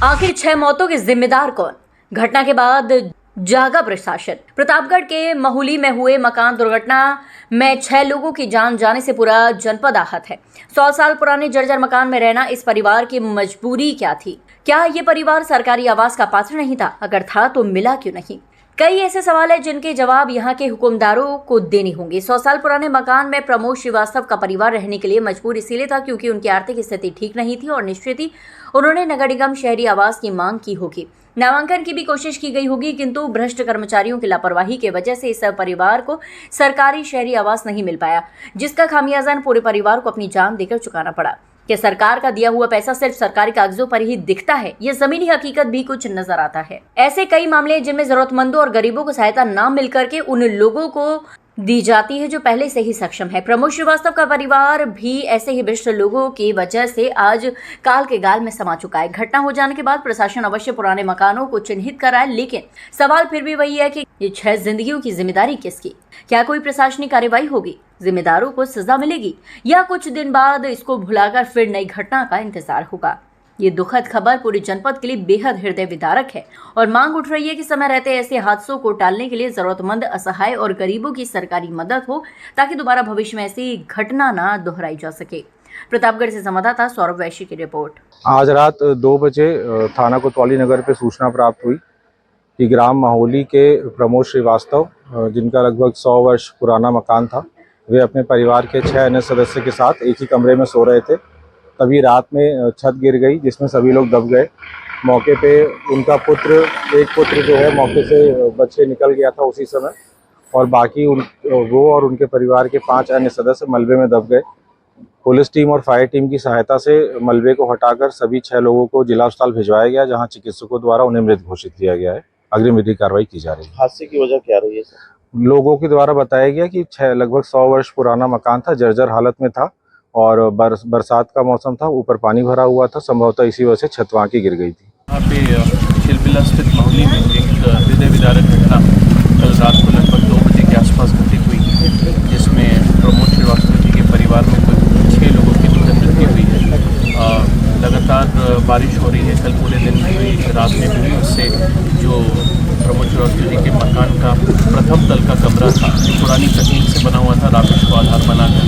आखिर 6 मौतों के जिम्मेदार कौन? घटना के बाद जागा प्रशासन। प्रतापगढ़ के महुली में हुए मकान दुर्घटना में 6 लोगों की जान जाने से पूरा जनपद आहत है। 100 साल पुराने जर्जर मकान में रहना इस परिवार की मजबूरी क्या थी? क्या ये परिवार सरकारी आवास का पात्र नहीं था? अगर था तो मिला क्यों नहीं? कई ऐसे सवाल है जिनके जवाब यहाँ के हुक्मदारों को देने होंगे। 100 साल पुराने मकान में प्रमोद श्रीवास्तव का परिवार रहने के लिए मजबूर इसीलिए था क्योंकि उनकी आर्थिक स्थिति ठीक नहीं थी और निश्चित ही उन्होंने नगर निगम शहरी आवास की मांग की होगी। नामांकन की भी कोशिश की गई होगी, किंतु भ्रष्ट कर्मचारियों की लापरवाही की वजह से इस परिवार को सरकारी शहरी आवास नहीं मिल पाया, जिसका खामियाजा पूरे परिवार को अपनी जान देकर चुकाना पड़ा। कि सरकार का दिया हुआ पैसा सिर्फ सरकारी कागजों पर ही दिखता है, ये जमीनी हकीकत भी कुछ नजर आता है। ऐसे कई मामले जिनमें जरूरतमंदों और गरीबों को सहायता न मिल करके उन लोगों को दी जाती है जो पहले से ही सक्षम है। प्रमोद श्रीवास्तव का परिवार भी ऐसे ही भ्रष्ट लोगों की वजह से आज काल के गाल में समा चुका है। घटना हो जाने के बाद प्रशासन अवश्य पुराने मकानों को चिन्हित कराए, लेकिन सवाल फिर भी वही है कि ये 6 जिंदगियों की जिम्मेदारी किसकी? क्या कोई प्रशासनिक कार्रवाई होगी? जिम्मेदारों को सजा मिलेगी या कुछ दिन बाद इसको भुलाकर फिर नई घटना का इंतजार होगा? ये दुखद खबर पूरे जनपद के लिए बेहद हृदय विदारक है और मांग उठ रही है कि समय रहते ऐसे हादसों को टालने के लिए जरूरतमंद, असहाय और गरीबों की सरकारी मदद हो ताकि दोबारा भविष्य में ऐसी घटना ना दोहराई जा सके। प्रतापगढ़ से संवाददाता सौरभ वैश्य की रिपोर्ट। आज रात 2 बजे थाना कोतवाली नगर पे सूचना प्राप्त हुई कि ग्राम महोली के प्रमोद श्रीवास्तव, जिनका लगभग 100 वर्ष पुराना मकान था, वे अपने परिवार के 6 अन्य सदस्य के साथ एक ही कमरे में सो रहे थे। तभी रात में छत गिर गई जिसमें सभी लोग दब गए। मौके पे उनका एक पुत्र जो है मौके से बच के निकल गया था उसी समय, और बाकी वो और उनके परिवार के 5 अन्य सदस्य मलबे में दब गए। पुलिस टीम और फायर टीम की सहायता से मलबे को हटाकर सभी 6 लोगों को जिला अस्पताल भिजवाया गया, जहां चिकित्सकों द्वारा उन्हें मृत घोषित किया गया है। अग्रिम विधिक कार्रवाई की जा रही है। हादसे की वजह क्या रही है सर? लोगों के द्वारा बताया गया कि लगभग 100 वर्ष पुराना मकान था, जर्जर हालत में था और बरसात का मौसम था, ऊपर पानी भरा हुआ था, संभवतः इसी वजह से छत वहाँ की गिर गई थी। यहाँ पे चिलबिला स्थित महुली में एक हृदय विदारक घटना कल रात को लगभग 2 बजे के आसपास घटित हुई, जिसमें प्रमोद श्रीवास्तव जी के परिवार में कुल 6 लोगों की मृत्यु हुई है। लगातार बारिश हो रही है, कल पूरे दिन में हुई, रात में हुई। उससे जो प्रमोद श्रीवास्तव जी के मकान का प्रथम तल का कमरा था, जो पुरानी तकनीक से बना हुआ था राबिश को आधार बनाकर,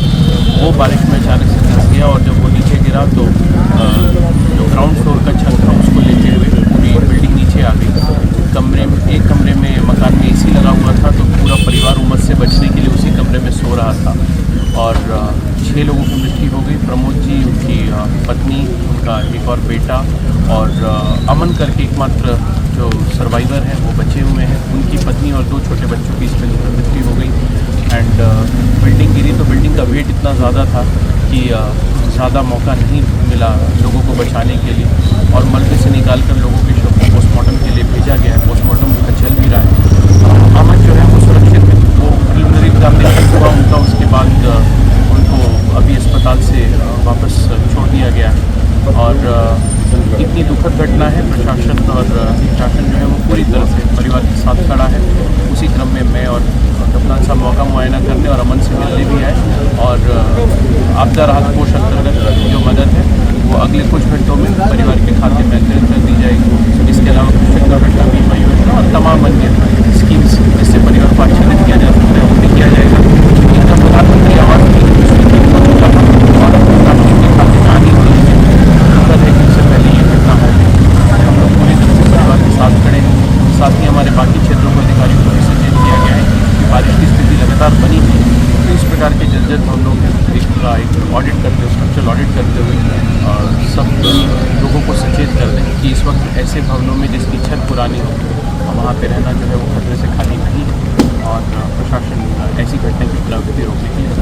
वो बारिश में अचानक से धंस गया और जब वो नीचे गिरा तो जो ग्राउंड फ्लोर का छत था उसको लेते हुए पूरी बिल्डिंग नीचे आ गई। एक कमरे में मकान में एसी लगा हुआ था, तो पूरा परिवार उमस से बचने के लिए उसी कमरे में सो रहा था और 6 लोगों की मृत्यु हो गई। प्रमोद जी, उनकी पत्नी, उनका एक और बेटा और अमन करके एकमात्र जो सर्वाइवर हैं वो बचे हुए हैं। उनकी पत्नी और 2 छोटे बच्चों की इसमें मृत्यु हो गई। एंड बिल्डिंग गिरी तो बिल्डिंग का वेट इतना ज़्यादा था कि ज़्यादा मौका नहीं मिला लोगों को बचाने के लिए और मलबे से निकालकर लोगों के शव को पोस्टमार्टम के लिए भेजा गया है। पोस्टमार्टम उनका चल भी रहा है। अमन जो है वो सुरक्षित है, वो प्रिलिमिनरी एग्जामिनेशन हुआ उनका, उसके बाद उनको अभी अस्पताल से वापस छोड़ दिया गया है। और इतनी दुखद घटना है, प्रशासन जो है वो पूरी तरह से परिवार के साथ खड़ा है। उसी क्रम में मैं और कप्तान साहब मौका मुआयना करने और अमन से मिलने भी आए और आपदा राहत कोष अंतर्गत जो मदद है वो अगले कुछ घंटों में परिवार के खाते में अंतरित कर दी जाएगी। इसके अलावा कृषि दुर्घटना बीमा योजना और तमाम अन्य स्कीम्स जिससे परिवार को आच्छादित किया जा सकता है वो भी किया जाएगा। इनका प्रधानमंत्री आवास की साथ ही हमारे बाकी क्षेत्रों को अधिकारियों को भी सचेत किया गया है कि बारिश की स्थिति लगातार बनी है, तो इस प्रकार के जर्जर भवनों का एक ऑडिट करते हुए, स्ट्रक्चरल ऑडिट करते हुए सब लोगों को सचेत कर दें कि इस वक्त ऐसे भवनों में जिसकी छत पुरानी हो वहाँ पे रहना जो है वो खतरे से खाली नहीं है और प्रशासन ऐसी घटना की पुनरावृत्ति रोकने के लिए